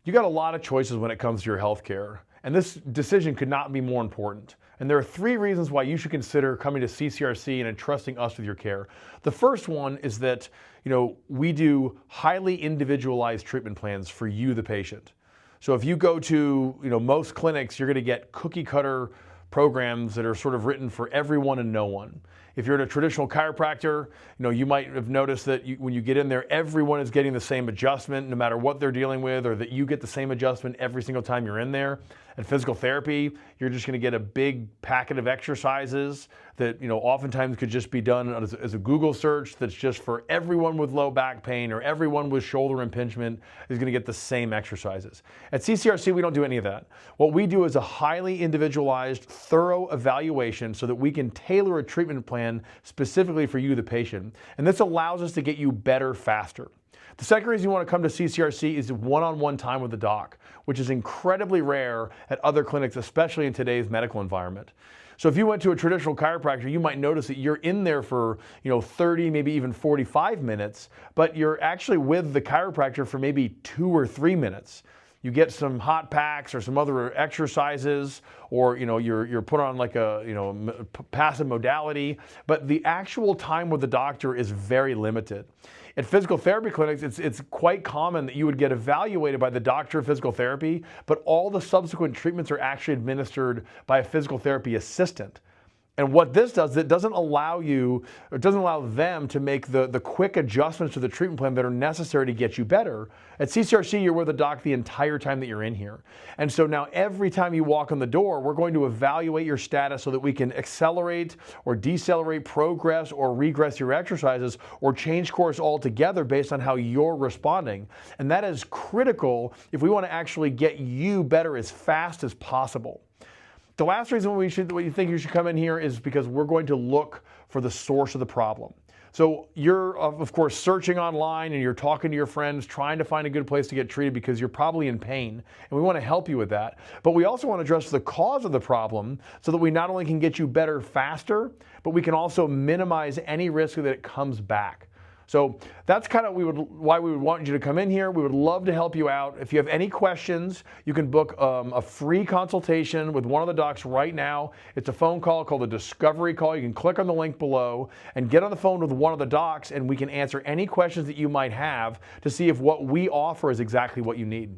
You got a lot of choices when it comes to your healthcare, and this decision could not be more important. And there are 3 reasons why you should consider coming to CCRC and entrusting us with your care. The first one is that, we do highly individualized treatment plans for you, the patient. So if you go to, most clinics, you're going to get cookie cutter programs that are sort of written for everyone and no one. If you're at a traditional chiropractor, you might have noticed that when you get in there, everyone is getting the same adjustment no matter what they're dealing with, or that you get the same adjustment every single time you're in there. At physical therapy, you're just going to get a big packet of exercises that oftentimes could just be done as a Google search that's just for everyone with low back pain or everyone with shoulder impingement is going to get the same exercises. At CCRC, we don't do any of that. What we do is a highly individualized, thorough evaluation so that we can tailor a treatment plan specifically for you, the patient. And this allows us to get you better faster. The second reason you want to come to CCRC is one-on-one time with the doc, which is incredibly rare at other clinics, especially in today's medical environment. So if you went to a traditional chiropractor, you might notice that you're in there for 30, maybe even 45 minutes, but you're actually with the chiropractor for maybe 2 or 3 minutes. You get some hot packs or some other exercises, or you're put on like a passive modality, but the actual time with the doctor is very limited. At physical therapy clinics, it's quite common that you would get evaluated by the doctor of physical therapy, but all the subsequent treatments are actually administered by a physical therapy assistant. And what this does, it doesn't allow them to make the quick adjustments to the treatment plan that are necessary to get you better. At CCRC, you're with the doc the entire time that you're in here. And so now every time you walk in the door, we're going to evaluate your status so that we can accelerate or decelerate progress or regress your exercises or change course altogether based on how you're responding. And that is critical if we want to actually get you better as fast as possible. The last reason what you think you should come in here is because we're going to look for the source of the problem. So you're, of course, searching online and you're talking to your friends, trying to find a good place to get treated because you're probably in pain, and we want to help you with that. But we also want to address the cause of the problem so that we not only can get you better faster, but we can also minimize any risk that it comes back. So that's kind of why we would want you to come in here. We would love to help you out. If you have any questions, you can book a free consultation with one of the docs right now. It's a phone call called a discovery call. You can click on the link below and get on the phone with one of the docs, and we can answer any questions that you might have to see if what we offer is exactly what you need.